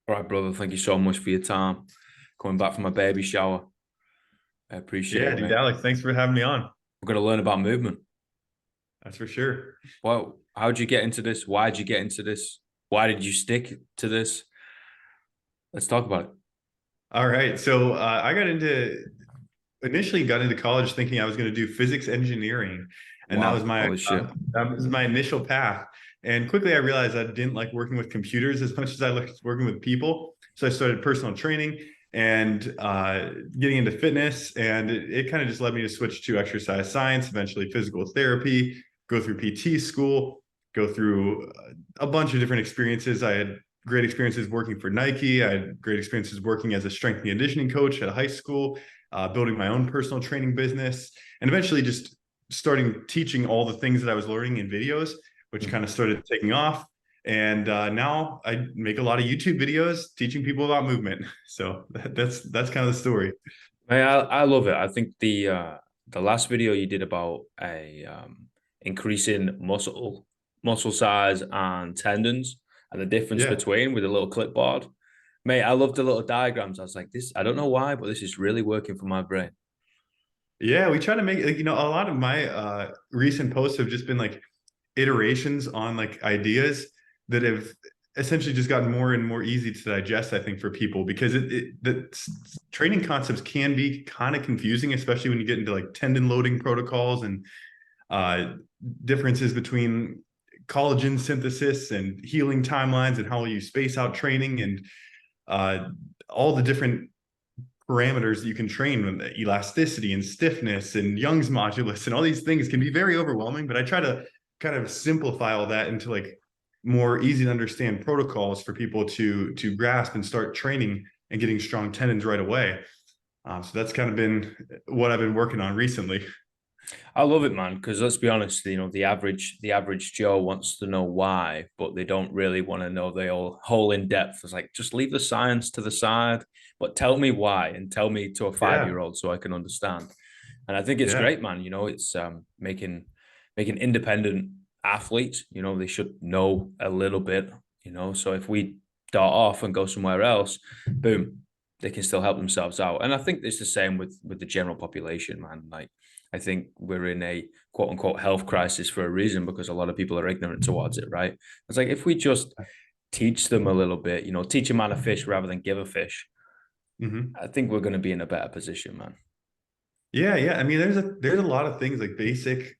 All right, brother. Thank you so much for your time. Coming back from a baby shower. I appreciate Yeah, it, dude, mate. Alex, thanks for having me on. We're going to learn about movement. That's for sure. Well, how'd you get into this? Why did you get into this? Why did you stick to this? Let's talk about it. All right. So I initially got into college thinking I was going to do physics engineering, and that was Wow. my Holy shit. initial path. And quickly I realized I didn't like working with computers as much as I liked working with people. So I started personal training and getting into fitness, and it kind of just led me to switch to exercise science, eventually physical therapy, go through PT school, go through a bunch of different experiences. I had great experiences working for Nike. I had great experiences working as a strength and conditioning coach at a high school, building my own personal training business, and eventually just starting teaching all the things that I was learning in videos, which kind of started taking off. And now I make a lot of YouTube videos teaching people about movement. So that's kind of the story. I love it. I think the last video you did about a increasing muscle size and tendons and the difference Yeah. between with a little clipboard. Mate, I love the little diagrams. I was like, this, I don't know why, but this is really working for my brain. Yeah, we try to make like, a lot of my recent posts have just been like iterations on like ideas that have essentially just gotten more and more easy to digest, I think, for people because training concepts can be kind of confusing, especially when you get into like tendon loading protocols and uh, differences between collagen synthesis and healing timelines and how you space out training and uh, all the different parameters that you can train with elasticity and stiffness and Young's modulus and all these things can be very overwhelming. But I try to kind of simplify all that into like more easy to understand protocols for people to grasp and start training and getting strong tendons right away. So that's kind of been what I've been working on recently. I love it, man, because let's be honest, the average Joe wants to know why, but they don't really want to know the whole in depth. It's like just leave the science to the side, but tell me why and tell me to a 5 year Yeah, year old so I can understand. And I think it's yeah. great, man. It's making independent athletes. They should know a little bit. So if we dart off and go somewhere else, boom, they can still help themselves out. And I think it's the same with the general population, man. Like I think we're in a quote unquote health crisis for a reason because a lot of people are ignorant towards it, right? It's like if we just teach them a little bit, teach a man a fish rather than give a fish, Hmm. I think we're going to be in a better position, man. Yeah, yeah. I mean, there's a lot of things like basic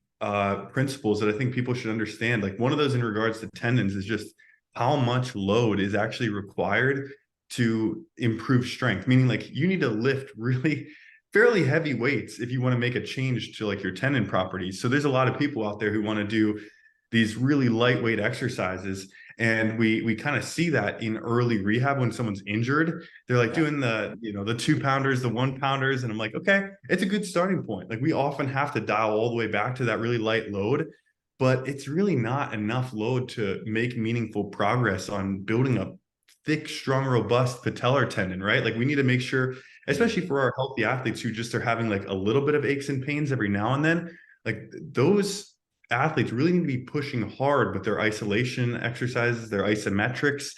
principles that I think people should understand. Like one of those in regards to tendons is just how much load is actually required to improve strength. Meaning like you need to lift really fairly heavy weights if you want to make a change to like your tendon properties. So there's a lot of people out there who want to do these really lightweight exercises. And we kind of see that in early rehab when someone's injured. They're like Yeah. doing the 2 pounders, the 1 pounders. And I'm like, okay, it's a good starting point. Like we often have to dial all the way back to that really light load, but it's really not enough load to make meaningful progress on building a thick, strong, robust patellar tendon, right? Like we need to make sure, Mm. especially for our healthy athletes who just are having like a little bit of aches and pains every now and then, like those athletes really need to be pushing hard with their isolation exercises, their isometrics,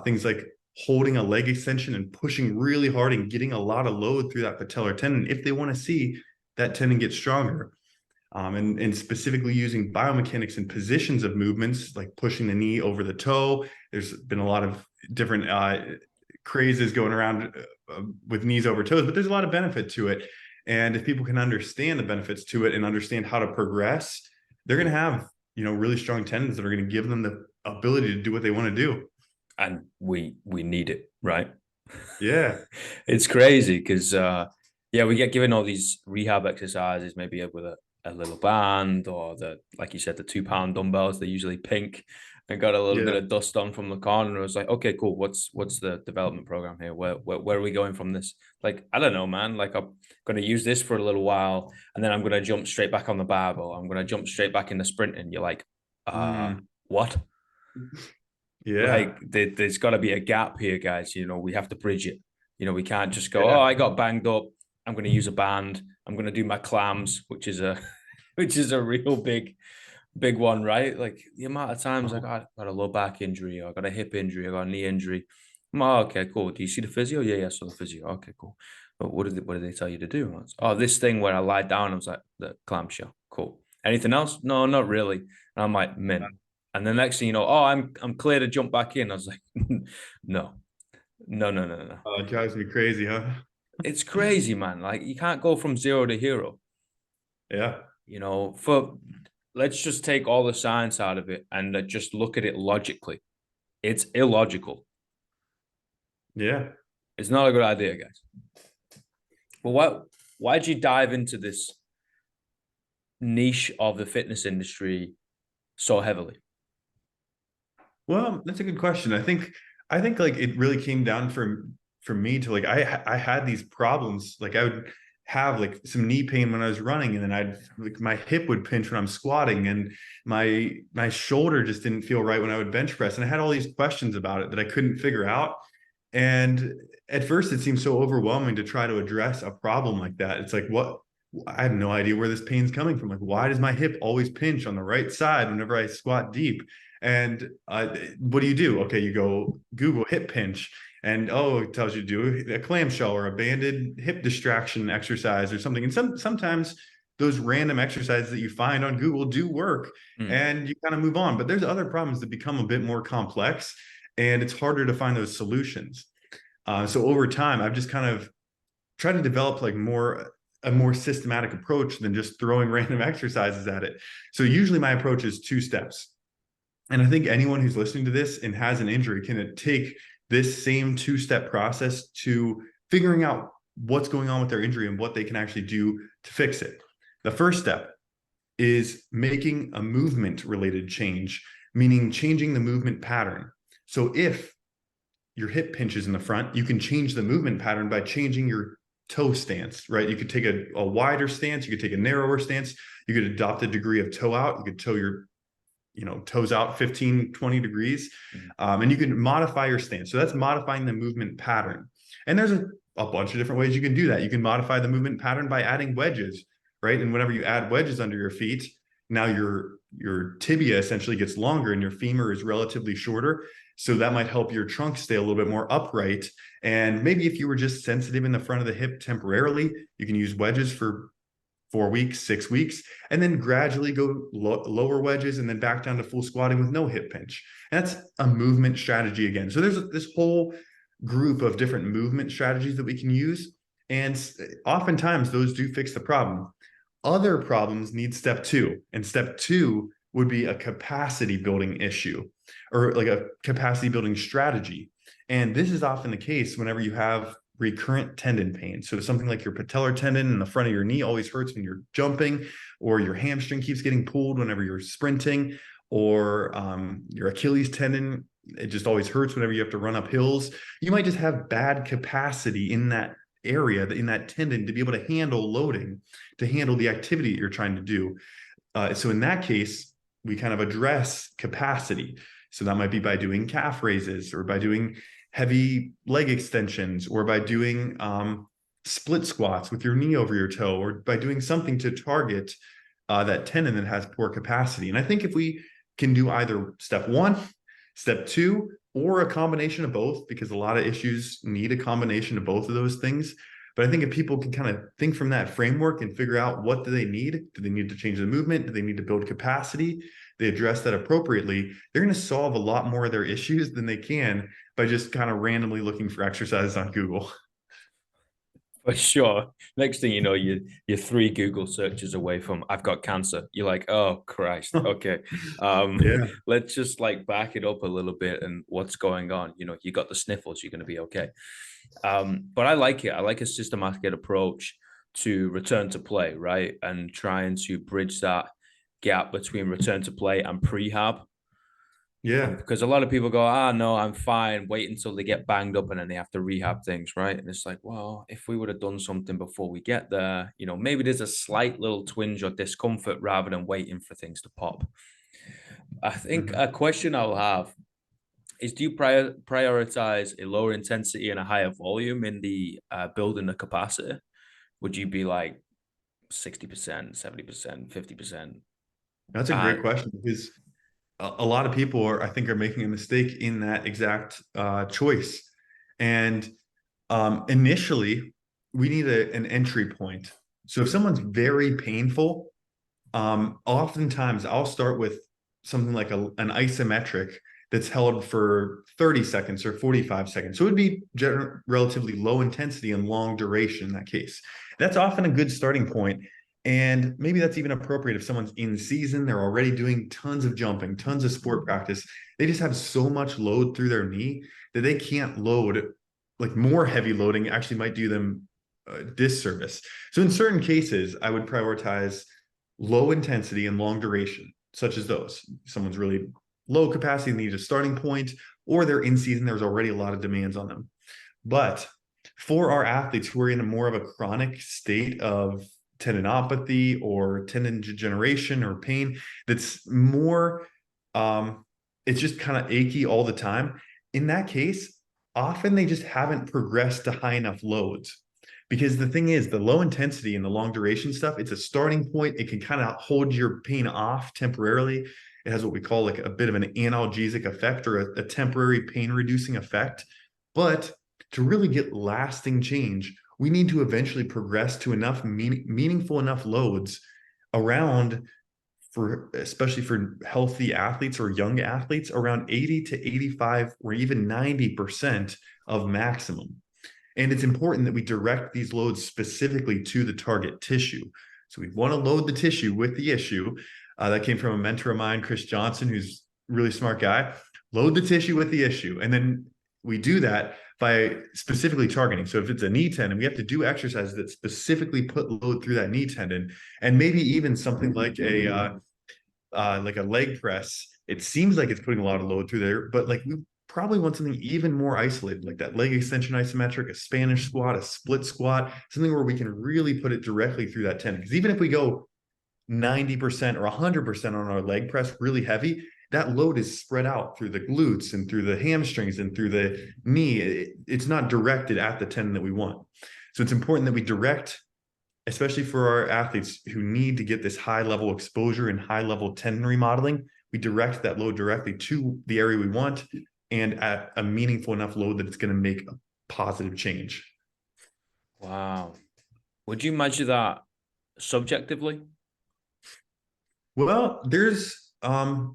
things like holding a leg extension and pushing really hard and getting a lot of load through that patellar tendon if they want to see that tendon get stronger. And specifically using biomechanics and positions of movements like pushing the knee over the toe. There's been a lot of different crazes going around with knees over toes, but there's a lot of benefit to it. And if people can understand the benefits to it and understand how to progress, they're going to have really strong tendons that are going to give them the ability to do what they want to do. And we need it, right? Yeah, It's crazy because yeah, we get given all these rehab exercises, maybe with a little band or like you said, the 2 pound dumbbells. They're usually pink and got a little bit yeah. of dust on from the corner. And I was like, okay, cool. What's the development program here? Where are we going from this? Like, I don't know, man. Like I'm gonna use this for a little while and then I'm gonna jump straight back on the barbell. I'm gonna jump straight back into sprinting. You're like, Mm, what? yeah, Like there's got to be a gap here, guys. We have to bridge it. We can't just go, oh, yeah. I got banged up. I'm going to use a band. I'm going to do my clams, which is a which is a real big one, right? Like the amount of times I got a low back injury, or I got a hip injury, I got a knee injury, Oh, okay, cool. Do you see the physio? Yeah, yeah, I saw the physio. Okay, cool. But what did they tell you to do? Oh, this thing where I lie down. I was like, the clamshell. Cool. Anything else? No, not really. And I'm like, mint. And the next thing you know, oh, I'm clear to jump back in. I was like, no, no, no, no, no. It drives me crazy, huh? It's crazy, man. Like you can't go from zero to hero. Yeah. For let's just take all the science out of it and just look at it logically. It's illogical. Yeah. It's not a good idea, guys. But why'd you dive into this niche of the fitness industry so heavily? Well, that's a good question. I think like it really came down for me to like I had these problems. Like I would have like some knee pain when I was running, and then I'd like my hip would pinch when I'm squatting, and my shoulder just didn't feel right when I would bench press. And I had all these questions about it that I couldn't figure out. And at first it seemed so overwhelming to try to address a problem like that. It's like, what? I have no idea where this pain's coming from. Like, why does my hip always pinch on the right side whenever I squat deep? And what do? Okay, you go Google hip pinch, and oh, it tells you to do a clamshell or a banded hip distraction exercise or something. And sometimes those random exercises that you find on Google do work, Mm. and you kind of move on. But there's other problems that become a bit more complex, and it's harder to find those solutions. So over time, I've just kind of tried to develop like a more systematic approach than just throwing random exercises at it. So usually my approach is two steps. And I think anyone who's listening to this and has an injury can take this same two-step process to figuring out what's going on with their injury and what they can actually do to fix it. The first step is making a movement related change, meaning changing the movement pattern. So if your hip pinches in the front, you can change the movement pattern by changing your toe stance, right? You could take a wider stance, you could take a narrower stance, you could adopt a degree of toe out, you could toe your toes out 15, 20 degrees. And you can modify your stance. So that's modifying the movement pattern. And there's a bunch of different ways you can do that. You can modify the movement pattern by adding wedges, right? And whenever you add wedges under your feet, now your tibia essentially gets longer and your femur is relatively shorter. So that might help your trunk stay a little bit more upright. And maybe if you were just sensitive in the front of the hip temporarily, you can use wedges for 4 weeks, 6 weeks, and then gradually go lower wedges and then back down to full squatting with no hip pinch. And that's a movement strategy again. So there's this whole group of different movement strategies that we can use. And oftentimes those do fix the problem. Other problems need step two. And step two would be a capacity building issue or like a capacity building strategy. And this is often the case whenever you have recurrent tendon pain. So something like your patellar tendon in the front of your knee always hurts when you're jumping, or your hamstring keeps getting pulled whenever you're sprinting, or your Achilles tendon, it just always hurts whenever you have to run up hills. You might just have bad capacity in that area, in that tendon, to be able to handle loading, to handle the activity that you're trying to do. So in that case, we kind of address capacity. So that might be by doing calf raises or by doing heavy leg extensions or by doing split squats with your knee over your toe or by doing something to target that tendon that has poor capacity. And I think if we can do either step one, step two, or a combination of both, because a lot of issues need a combination of both of those things. But I think if people can kind of think from that framework and figure out what do they need? Do they need to change the movement? Do they need to build capacity? They address that appropriately. They're going to solve a lot more of their issues than they can by just kind of randomly looking for exercises on Google. For sure. Next thing you know, you're three Google searches away from I've got cancer. You're like, oh Christ. Okay. Yeah. Let's just like back it up a little bit and what's going on. You got the sniffles, you're gonna be okay. But I like it. I like a systematic approach to return to play, right? And trying to bridge that gap between return to play and prehab. Yeah. Because a lot of people go, no, I'm fine. Wait until they get banged up and then they have to rehab things, right? And it's like, well, if we would have done something before we get there, maybe there's a slight little twinge or discomfort rather than waiting for things to pop. I think Mhm. a question I'll have is, do you prioritize a lower intensity and a higher volume in the building the capacity? Would you be like 60%, 70%, 50%? That's a great question because a lot of people I think, are making a mistake in that exact choice. And initially, we need an entry point. So if someone's very painful, oftentimes I'll start with something like an isometric that's held for 30 seconds or 45 seconds. So it would be relatively low intensity and long duration in that case. That's often a good starting point. And maybe that's even appropriate if someone's in season, they're already doing tons of jumping, tons of sport practice. They just have so much load through their knee that they can't load, like more heavy loading actually might do them a disservice. So in certain cases, I would prioritize low intensity and long duration, such as those. Someone's really low capacity, needs a starting point, or they're in season, there's already a lot of demands on them. But for our athletes who are in a more of a chronic state of tendinopathy or tendon degeneration or pain, that's more, it's just kind of achy all the time. In that case, often they just haven't progressed to high enough loads. Because the thing is, the low intensity and the long duration stuff, it's a starting point. It can kind of hold your pain off temporarily. It has what we call like a bit of an analgesic effect or a temporary pain reducing effect. But to really get lasting change, we need to eventually progress to enough meaningful enough loads around, for especially for healthy athletes or young athletes, around 80 to 85 or even 90% of maximum. And it's important that we direct these loads specifically to the target tissue. So we want to load the tissue with the issue. That came from a mentor of mine, Chris Johnson, who's a really smart guy. Load the tissue with the issue. And then we do that by specifically targeting. So if it's a knee tendon, we have to do exercises that specifically put load through that knee tendon. And maybe even something like a leg press. It seems like it's putting a lot of load through there, but like we probably want something even more isolated, like that leg extension isometric, a Spanish squat, a split squat, something where we can really put it directly through that tendon. Because even if we go 90% or 100% on our leg press really heavy, that load is spread out through the glutes and through the hamstrings and through the knee. It's not directed at the tendon that we want. So it's important that we direct, especially for our athletes who need to get this high level exposure and high level tendon remodeling, we direct that load directly to the area we want and at a meaningful enough load that it's going to make a positive change. Wow. Would you measure that subjectively? Well, there's like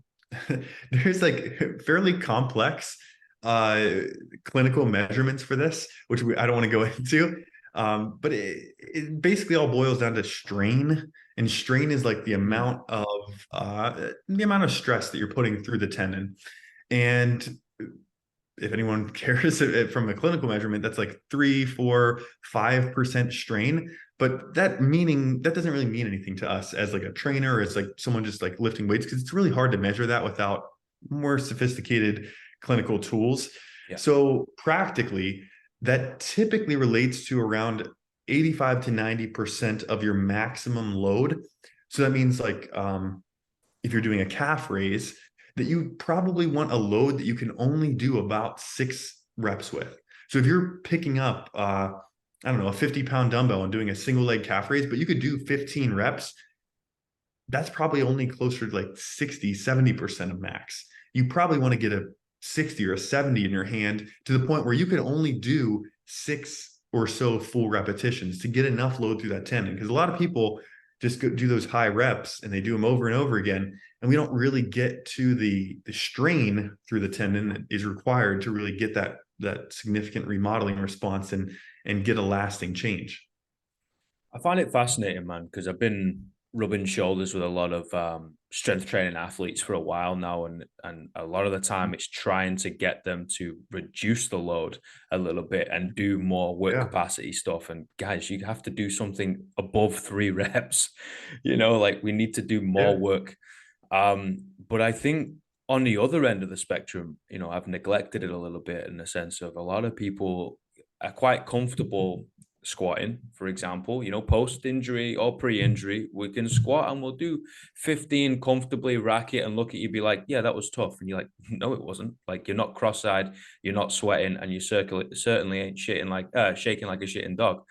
fairly complex clinical measurements for this, which I don't want to go into. But it basically all boils down to strain, and strain is like the amount of stress that you're putting through the tendon. And if anyone cares from a clinical measurement, that's like 3, 4, 5% strain. But that doesn't really mean anything to us as like a trainer or as like someone just like lifting weights, because it's really hard to measure that without more sophisticated clinical tools. Yeah. So practically, that typically relates to around 85 to 90% of your maximum load. So that means like if you're doing a calf raise, that you probably want a load that you can only do about 6 reps with. So if you're picking up, I don't know, a 50-pound dumbbell and doing a single leg calf raise, but you could do 15 reps, that's probably only closer to like 60, 70% of max. You probably want to get a 60 or a 70 in your hand to the point where you can only do 6 or so full repetitions to get enough load through that tendon. Because a lot of people just do those high reps and they do them over and over again. And we don't really get to the strain through the tendon that is required to really get that significant remodeling response and get a lasting change. I find it fascinating, man, because I've been rubbing shoulders with a lot of strength training athletes for a while now, and a lot of the time it's trying to get them to reduce the load a little bit and do more work Yeah. capacity stuff. And guys, you have to do something above 3 reps. Like we need to do more Yeah. work. But I think on the other end of the spectrum, I've neglected it a little bit in the sense of a lot of people are quite comfortable squatting, for example, post injury or pre injury, we can squat and we'll do 15 comfortably, rack it, and look at you, be like, yeah, that was tough. And you're like, no, it wasn't. Like, you're not cross eyed, you're not sweating, and you certainly ain't shaking like a shitting dog,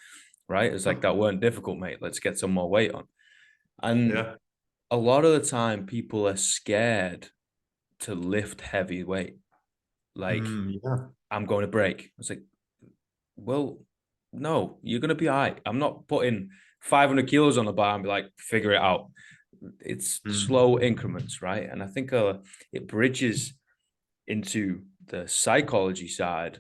right? It's like, that weren't difficult, mate. Let's get some more weight on. And Yeah. a lot of the time, people are scared to lift heavy weight. Like, Yeah. I'm going to break. It's like, Well, no, you're gonna be all right. I'm not putting 500 kilos on the bar and be like, figure it out. It's Mm. slow increments, right? And I think it bridges into the psychology side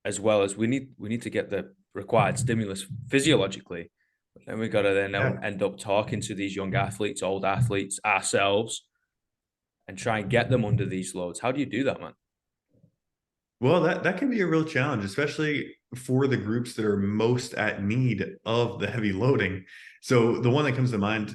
as well. As we need to get the required stimulus physiologically. Then we got to then Yeah. end up talking to these young athletes, old athletes, ourselves, and try and get them under these loads. How do you do that, man? Well, that can be a real challenge, especially for the groups that are most at need of the heavy loading. So the one that comes to mind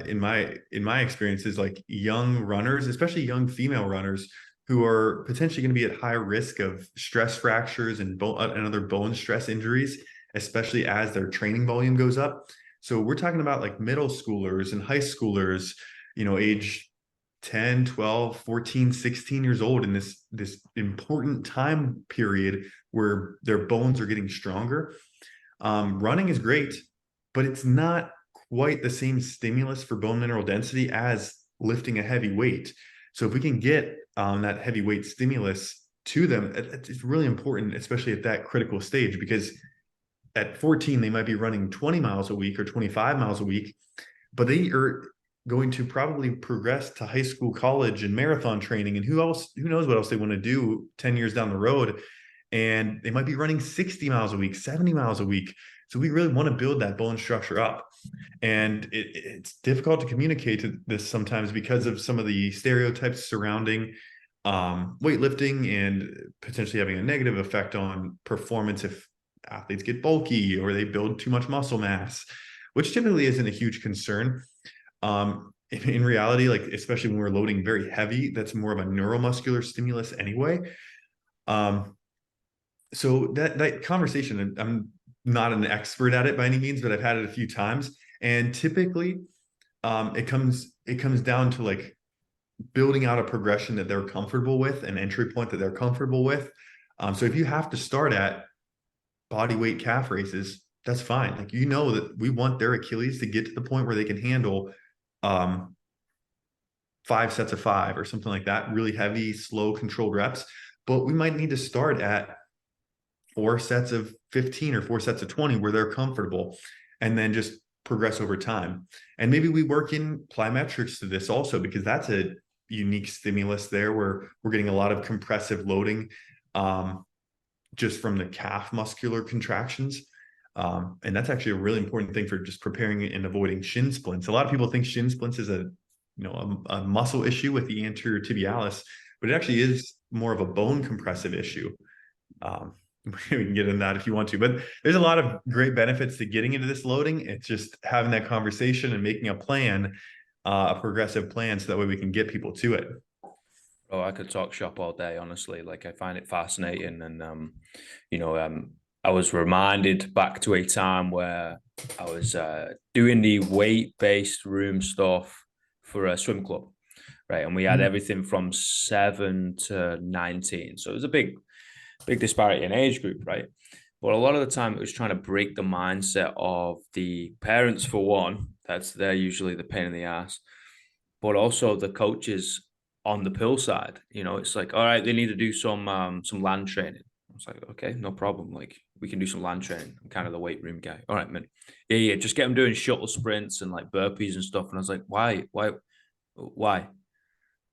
in my experience is like young runners, especially young female runners who are potentially going to be at high risk of stress fractures and other bone stress injuries, especially as their training volume goes up. So we're talking about like middle schoolers and high schoolers, age 10, 12, 14, 16 years old in this important time period where their bones are getting stronger. Running is great, but it's not quite the same stimulus for bone mineral density as lifting a heavy weight. So if we can get that heavy weight stimulus to them, it's really important, especially at that critical stage, because at 14, they might be running 20 miles a week or 25 miles a week, but they are going to probably progress to high school, college, and marathon training. And who knows what else they want to do 10 years down the road. And they might be running 60 miles a week, 70 miles a week. So we really want to build that bone structure up. And it's difficult to communicate this sometimes because of some of the stereotypes surrounding weightlifting and potentially having a negative effect on performance if athletes get bulky or they build too much muscle mass, which typically isn't a huge concern. In reality, like especially when we're loading very heavy, that's more of a neuromuscular stimulus anyway. Um, so that conversation, and I'm not an expert at it by any means, but I've had it a few times, and typically, it comes down to like building out a progression that they're comfortable with, an entry point that they're comfortable with. So if you have to start at body weight calf races, that's fine. Like that we want their Achilles to get to the point where they can handle 5 sets of 5 or something like that, really heavy, slow, controlled reps. But we might need to start at 4 sets of 15 or 4 sets of 20 where they're comfortable, and then just progress over time. And maybe we work in plyometrics to this also, because that's a unique stimulus there where we're getting a lot of compressive loading just from the calf muscular contractions. And that's actually a really important thing for just preparing and avoiding shin splints. A lot of people think shin splints is a muscle issue with the anterior tibialis, but it actually is more of a bone compressive issue. We can get into that if you want to, but there's a lot of great benefits to getting into this loading. It's just having that conversation and making a plan, a progressive plan, so that way we can get people to it. Oh, I could talk shop all day, honestly. Like I find it fascinating, and you know, I was reminded back to a time where I was doing the weight-based room stuff for a swim club, right? And we had Mm. everything from 7 to 19, so it was a big disparity in age group, right? But a lot of the time, it was trying to break the mindset of the parents, for one. They're usually the pain in the ass, but also the coaches on the pill side. It's like, all right, they need to do some land training. I was like, okay, no problem. Like we can do some land training. I'm kind of the weight room guy. All right, man. Yeah, yeah. Just get them doing shuttle sprints and like burpees and stuff. And I was like, why?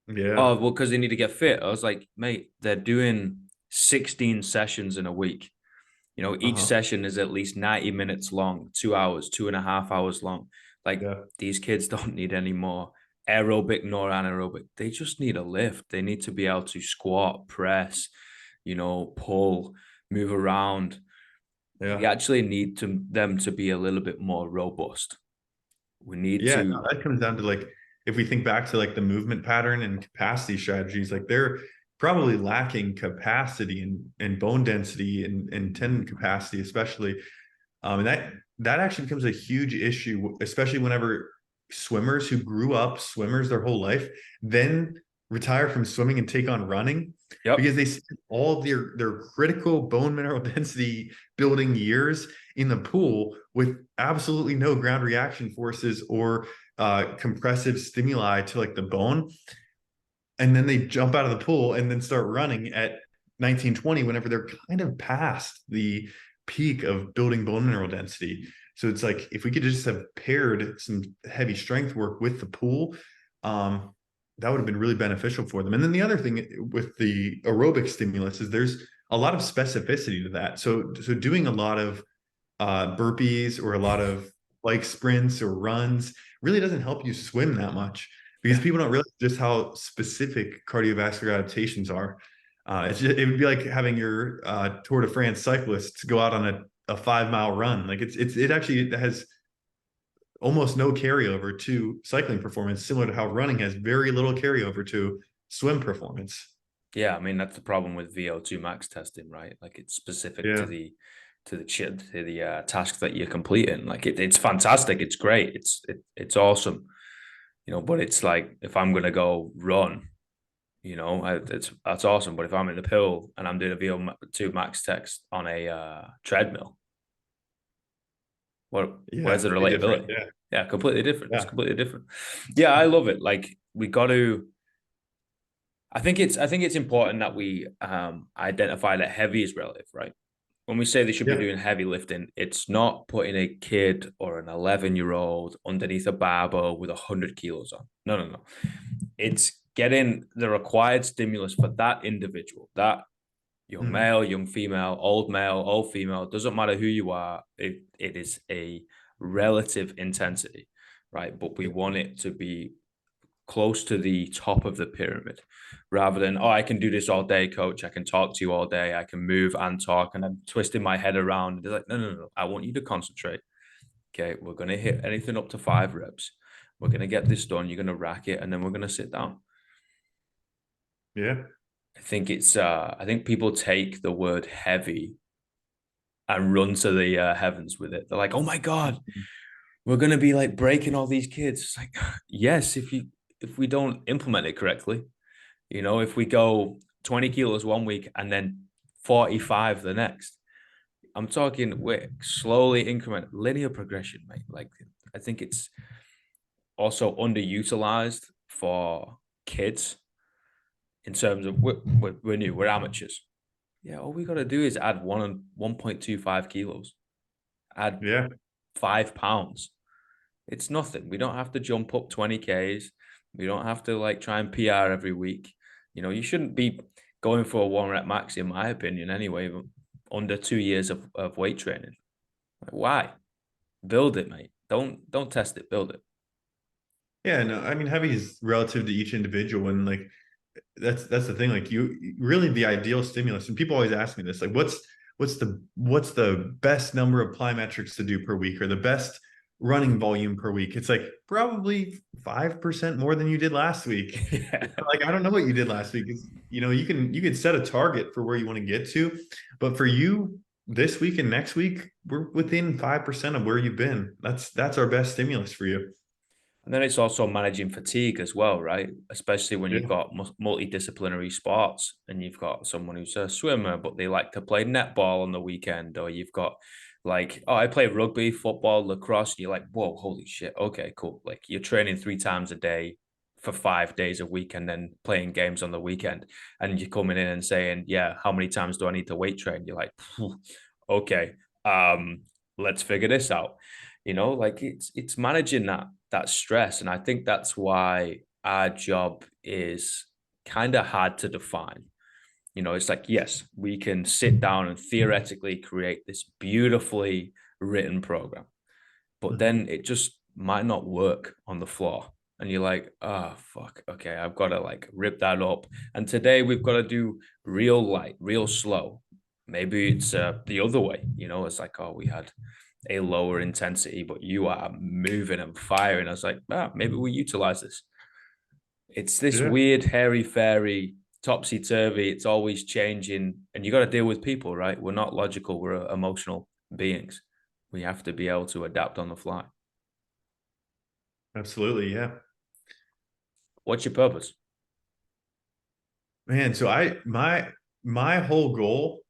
Yeah. Oh, well, because they need to get fit. I was like, mate, they're doing 16 sessions in a week. Each Uh-huh. session is at least 90 minutes long, 2 hours, 2.5 hours long. Like Yeah. these kids don't need any more aerobic nor anaerobic. They just need a lift. They need to be able to squat, press, pull, move around. We Yeah. actually need them to be a little bit more robust. We need Yeah, no, to, that comes down to like if we think back to like the movement pattern and capacity strategies, like they're probably lacking capacity and bone density and tendon capacity, especially. And that actually becomes a huge issue, especially whenever swimmers who grew up swimmers their whole life then retire from swimming and take on running, yep, because they spend all of their critical bone mineral density building years in the pool with absolutely no ground reaction forces or compressive stimuli to like the bone, and then they jump out of the pool and then start running at 19, 20 whenever they're kind of past the peak of building bone mineral density. So it's like if we could just have paired some heavy strength work with the pool, that would have been really beneficial for them. And then the other thing with the aerobic stimulus is there's a lot of specificity to that. So doing a lot of burpees or a lot of like sprints or runs really doesn't help you swim that much because Yeah. people don't realize just how specific cardiovascular adaptations are. It would be like having your Tour de France cyclists go out on a 5 mile run. Like it actually has almost no carryover to cycling performance, similar to how running has very little carryover to swim performance. Yeah, I mean that's the problem with VO2 max testing, right? Like it's specific Yeah. to the task that you're completing. Like it's fantastic, it's great, it's awesome, you know. But it's like if I'm gonna go run, you know, that's awesome. But if I'm in the pill and I'm doing a VO2 max test on a treadmill, Yeah. where's the Pretty different. relatability? Yeah. Yeah, completely different. It's Yeah. completely different. Yeah, I love it. Like we got to. I think it's important that we identify that heavy is relative, right? When we say they should be Yeah. doing heavy lifting, it's not putting a kid or an 11-year-old underneath a barbell with 100 kilos on. No, no, no. It's getting the required stimulus for that individual, that young Mhm. male, young female, old female, doesn't matter who you are. It is a relative intensity, right? But we want it to be close to the top of the pyramid rather than, oh, I can do this all day, coach. I can talk to you all day. I can move and talk. And I'm twisting my head around. They're like, no, no, no. I want you to concentrate. Okay. We're going to hit anything up to 5 reps. We're going to get this done. You're going to rack it and then we're going to sit down. Yeah. I think people take the word heavy and run to the heavens with it. They're like, oh my God, we're going to be like breaking all these kids. It's like, yes, if we don't implement it correctly. You know, if we go 20 kilos one week and then 45 the next, I'm talking with slowly increment linear progression, mate. Like I think it's also underutilized for kids in terms of we're new, we're amateurs. Yeah, all we got to do is add 1.25 kilos, add Yeah. 5 pounds. It's nothing. We don't have to jump up 20 Ks. We don't have to like try and PR every week. You know, you shouldn't be going for a 1 rep max, in my opinion, anyway, under 2 years of weight training. Like, why? Build it, mate. Don't test it, build it. Yeah. No, I mean, heavy is relative to each individual. And like, that's the thing. Like you really the ideal stimulus. And people always ask me this, like, what's the best number of plyometrics to do per week or the best running volume per week? It's like probably 5% more than you did last week. Yeah. Like I don't know what you did last week. You know, you can set a target for where you want to get to, but for you this week and next week, we're within 5% of where you've been. That's our best stimulus for you. And then it's also managing fatigue as well, right? Especially when you've Yeah. got multidisciplinary sports and you've got someone who's a swimmer, but they like to play netball on the weekend, or you've got like, oh, I play rugby, football, lacrosse. And you're like, whoa, holy shit. Okay, cool. Like you're training 3 times a day for 5 days a week and then playing games on the weekend. And you're coming in and saying, yeah, how many times do I need to weight train? You're like, okay, let's figure this out. You know, like it's managing that stress, and I think that's why our job is kind of hard to define. You know, it's like, yes, we can sit down and theoretically create this beautifully written program, but Mhm. then it just might not work on the floor. And you're like, oh, fuck. Okay, I've got to like rip that up. And today we've got to do real light, real slow. Maybe it's the other way. You know, it's like, oh, we had a lower intensity, but you are moving and firing. I was like, ah, maybe we utilize this. It's this Yeah. weird, hairy fairy, topsy turvy. It's always changing. And you got to deal with people, right? We're not logical, we're emotional beings. We have to be able to adapt on the fly. Absolutely. Yeah. What's your purpose? Man, so my whole goal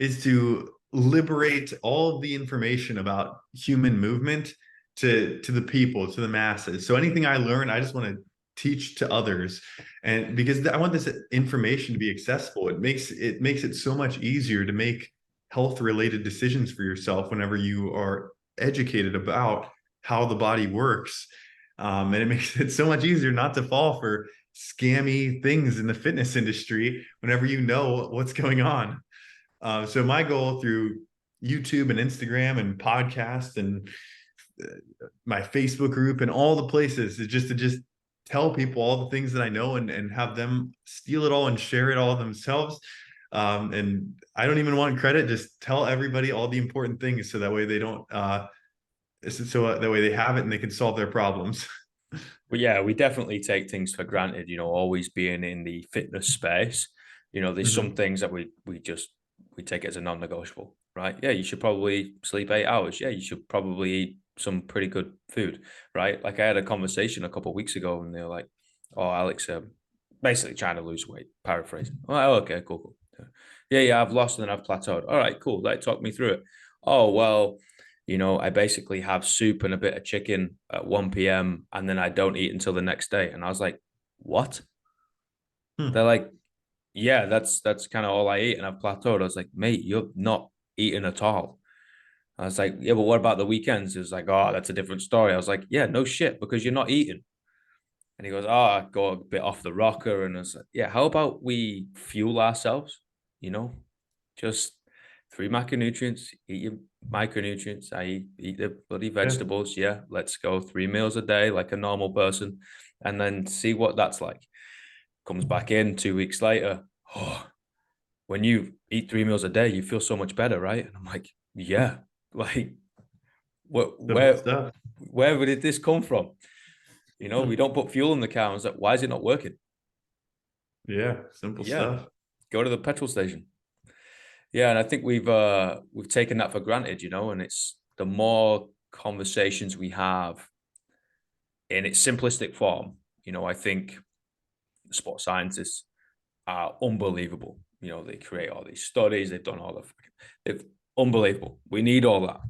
is to liberate all of the information about human movement to the people, to the masses. So anything I learn, I just want to teach to others. And because I want this information to be accessible, it makes it so much easier to make health related decisions for yourself whenever you are educated about how the body works. And it makes it so much easier not to fall for scammy things in the fitness industry whenever you know what's going on. So my goal through YouTube and Instagram and podcast and my Facebook group and all the places is just to just tell people all the things that I know and have them steal it all and share it all themselves. And I don't even want credit. Just tell everybody all the important things so that way they don't so that way they have it and they can solve their problems. But yeah, we definitely take things for granted, always being in the fitness space. There's some Mhm. things that we take it as a non-negotiable, right? Yeah, you should probably sleep 8 hours. Yeah, you should probably eat some pretty good food, right? Like I had a conversation a couple of weeks ago and they were like, oh, Alex, basically trying to lose weight, paraphrasing. Oh, okay, cool, cool. Yeah, I've lost and then I've plateaued. All right, cool. Like, talk me through it. Oh, well, I basically have soup and a bit of chicken at 1 p.m. and then I don't eat until the next day. And I was like, what? They're Hmm. like, yeah, that's kind of all I eat and I've plateaued. I was like, mate, you're not eating at all. I was like, yeah, but what about the weekends? He was like, oh, that's a different story. I was like, yeah, no shit, because you're not eating. And he goes, oh, I go a bit off the rocker. And I was like, yeah, how about we fuel ourselves? You know, just three macronutrients, eat your micronutrients. Eat the bloody Yeah. vegetables. Yeah, let's go 3 meals a day like a normal person and then see what that's like. Comes back in 2 weeks later. Oh, when you eat 3 meals a day, you feel so much better, right? And I'm like, yeah, like what, Simple stuff. where did this come from? We Hmm. don't put fuel in the car. I was like, why is it not working? Yeah, simple Yeah, stuff. go to the petrol station. Yeah, and I think we've taken that for granted, and it's the more conversations we have in its simplistic form, I think sports scientists are unbelievable. They create all these studies, they've done all they've unbelievable. We need all that.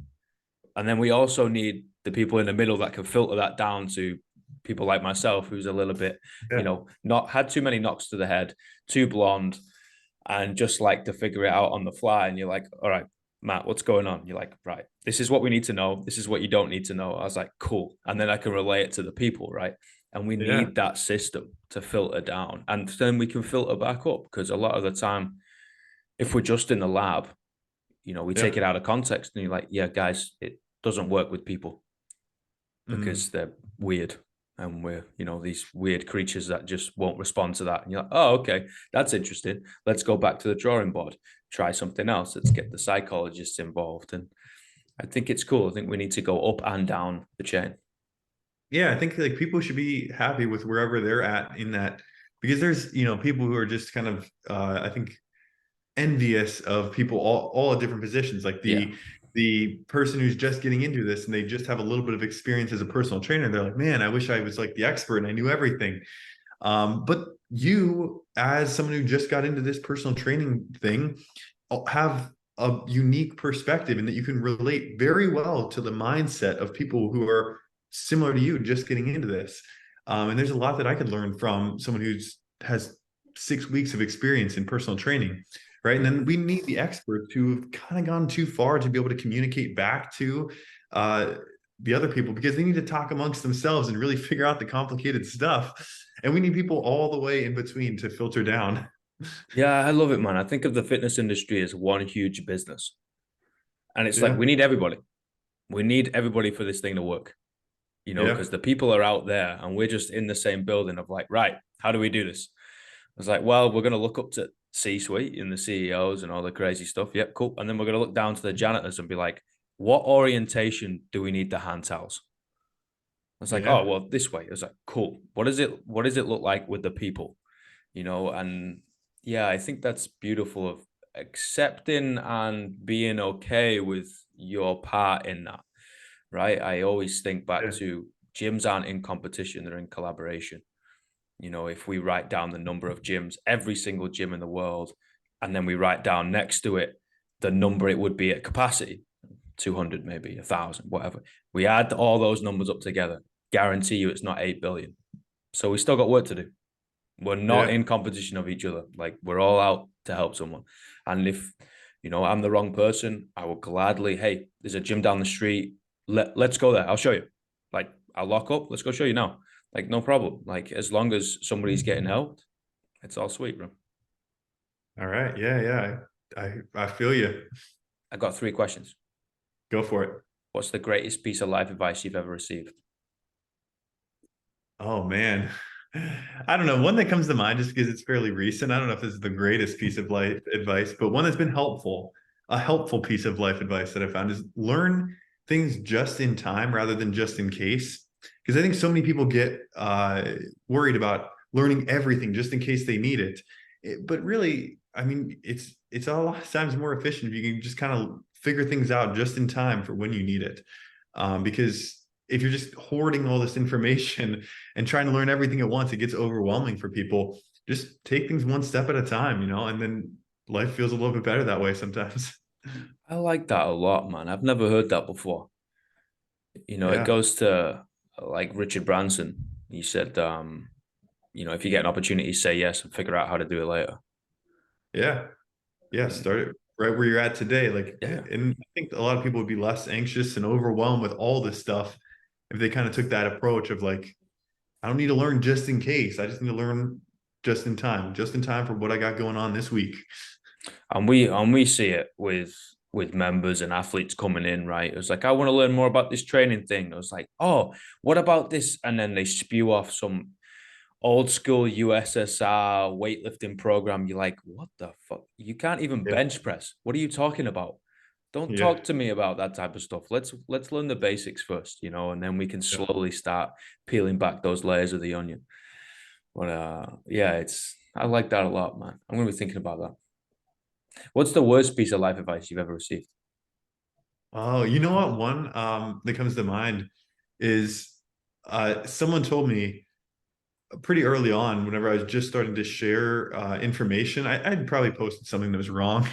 And then we also need the people in the middle that can filter that down to people like myself, who's a little bit, Yeah. not had too many knocks to the head, too blonde, and just like to figure it out on the fly. And you're like, all right, Matt, what's going on? You're like, right, this is what we need to know. This is what you don't need to know. I was like, cool. And then I can relay it to the people, right? And we Yeah. need that system to filter down. And then we can filter back up because a lot of the time, if we're just in the lab, we take Yeah. it out of context and you're like, yeah, guys, it doesn't work with people because Mm. they're weird and we're these weird creatures that just won't respond to that, and you're like, oh, okay, that's interesting, let's go back to the drawing board, try something else, let's get the psychologists involved. And I think it's cool. I think we need to go up and down the chain. Yeah, I think like people should be happy with wherever they're at in that because there's, people who are just kind of I think envious of people all at different positions. Like Yeah, the person who's just getting into this and they just have a little bit of experience as a personal trainer. They're like, man, I wish I was like the expert and I knew everything. But you, as someone who just got into this personal training thing, have a unique perspective in that you can relate very well to the mindset of people who are similar to you just getting into this. And there's a lot that I could learn from someone who's has 6 weeks of experience in personal training, right? And then we need the experts who've kind of gone too far to be able to communicate back to uh, the other people because they need to talk amongst themselves and really figure out the complicated stuff. And we need people all the way in between to filter down. yeah, I love it, man. I think of the fitness industry as one huge business, and it's like Yeah, we need everybody for this thing to work, yeah, because the people are out there and we're just in the same building of like, right, how do we do this? I was like, well, we're going to look up to C-suite and the CEOs and all the crazy stuff. Yep, cool. And then we're going to look down to the janitors and be like, what orientation do we need the hand towels? I was like, oh, yeah, well, this way. I was like, cool. What does it look like with the people? And yeah, I think that's beautiful of accepting and being okay with your part in that, right? I always think back yeah, to gyms aren't in competition, they're in collaboration. If we write down the number of gyms, every single gym in the world, and then we write down next to it the number it would be at capacity, 200, maybe 1,000, whatever. We add all those numbers up together. Guarantee you it's not 8 billion. So we still got work to do. We're not yeah, in competition of each other. Like we're all out to help someone. And if I'm the wrong person. I will gladly, hey, there's a gym down the street. Let's go there. I'll show you. Like, I'll lock up. Let's go show you now. Like, no problem. Like, as long as somebody's getting helped, it's all sweet, bro. All right. Yeah, yeah. I feel you. I got three questions. Go for it. What's the greatest piece of life advice you've ever received? Oh man. I don't know. One that comes to mind just because it's fairly recent. I don't know if this is the greatest piece of life advice, but one that's been helpful. A helpful piece of life advice that I found is learn things just in time rather than just in case. Because I think so many people get worried about learning everything just in case they need it. But really, I mean, it's a lot of times more efficient if you can just kind of figure things out just in time for when you need it. Because if you're just hoarding all this information and trying to learn everything at once, it gets overwhelming for people. Just take things one step at a time, and then life feels a little bit better that way sometimes. I like that a lot, man. I've never heard that before. It Yeah. goes to like Richard Branson. He said, if you get an opportunity, say yes and figure out how to do it later. Yeah. Yeah. And Start it right where you're at today. yeah, And I think a lot of people would be less anxious and overwhelmed with all this stuff if they kind of took that approach of like, I don't need to learn just in case. I just need to learn just in time for what I got going on this week. and we see it with members and athletes coming in, right? It was like, I want to learn more about this training thing. It was like, oh, what about this? And then they spew off some old school USSR weightlifting program. You're like, what the fuck? You can't even Yeah. bench press. What are you talking about? Don't Yeah. talk to me about that type of stuff. Let's learn the basics first, and then we can Yeah. slowly start peeling back those layers of the onion. But yeah, I like that a lot, man. I'm gonna be thinking about that. What's the worst piece of life advice you've ever received? Oh, you know what? One that comes to mind is someone told me pretty early on, whenever I was just starting to share information, I'd probably posted something that was wrong,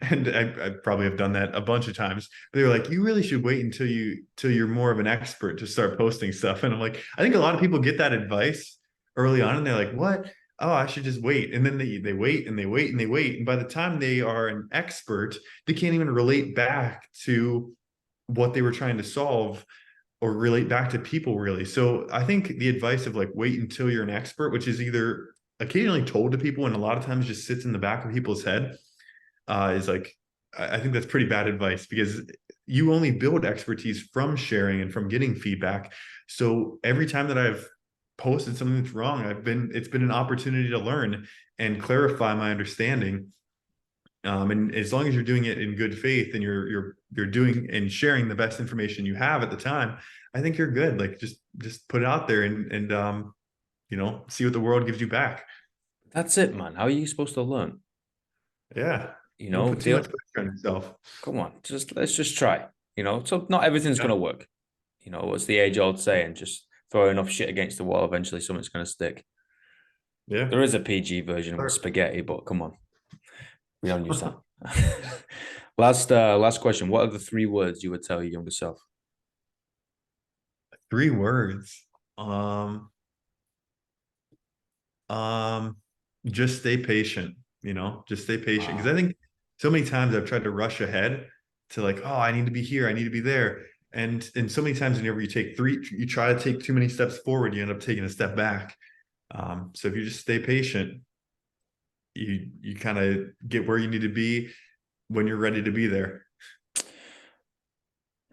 and I probably have done that a bunch of times. But they were like, "You really should wait until you're more of an expert to start posting stuff." And I'm like, I think a lot of people get that advice early on, and they're like, "What? Oh, I should just wait." And then they wait and they wait and they wait, and by the time they are an expert, they can't even relate back to what they were trying to solve or relate back to people really. So I think the advice of like wait until you're an expert, which is either occasionally told to people and a lot of times just sits in the back of people's head, is like I think that's pretty bad advice because you only build expertise from sharing and from getting feedback. So every time that I've posted something that's wrong, it's been an opportunity to learn and clarify my understanding. And as long as you're doing it in good faith and you're doing and sharing the best information you have at the time, I think you're good. Like just put it out there and see what the world gives you back. That's it, man. How are you supposed to learn? Yeah. You Don't know, put too much the, pressure on yourself. come on, let's just try. So not everything's Yeah. gonna work. What's the age old saying? Just throw enough shit against the wall, eventually something's gonna stick. Yeah. There is a PG version of Sure. spaghetti, but come on, we don't use that. Last question. What are the three words you would tell your younger self? Three words. Um, um, just stay patient, just stay patient. Because I Wow. think so many times I've tried to rush ahead to like, oh, I need to be here, I need to be there. And so many times whenever you try to take too many steps forward, you end up taking a step back. So if you just stay patient, you kind of get where you need to be when you're ready to be there.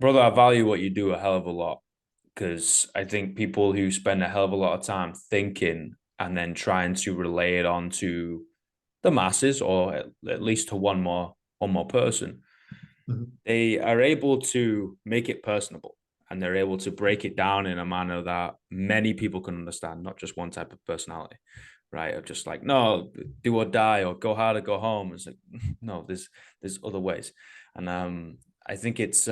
Brother, I value what you do a hell of a lot because I think people who spend a hell of a lot of time thinking and then trying to relay it on to the masses or at least to one more person, Mhm. they are able to make it personable and they're able to break it down in a manner that many people can understand, not just one type of personality, right? Of just like, no, do or die or go hard or go home. It's like, no, there's other ways. And I think it's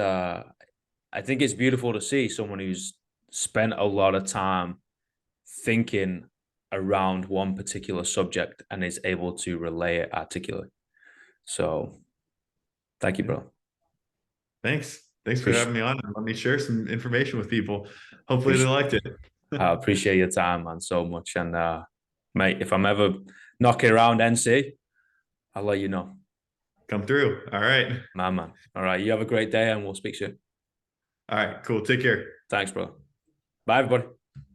I think it's beautiful to see someone who's spent a lot of time thinking around one particular subject and is able to relay it articulately. So thank you, Yeah. bro. Thanks for having Appreciate me on and let me share some information with people. Hopefully they liked it. I appreciate your time, man, so much. And mate, if I'm ever knocking around NC, I'll let you know. Come through. All right. Man. All right. You have a great day and we'll speak soon. All right. Cool. Take care. Thanks, bro. Bye, everybody.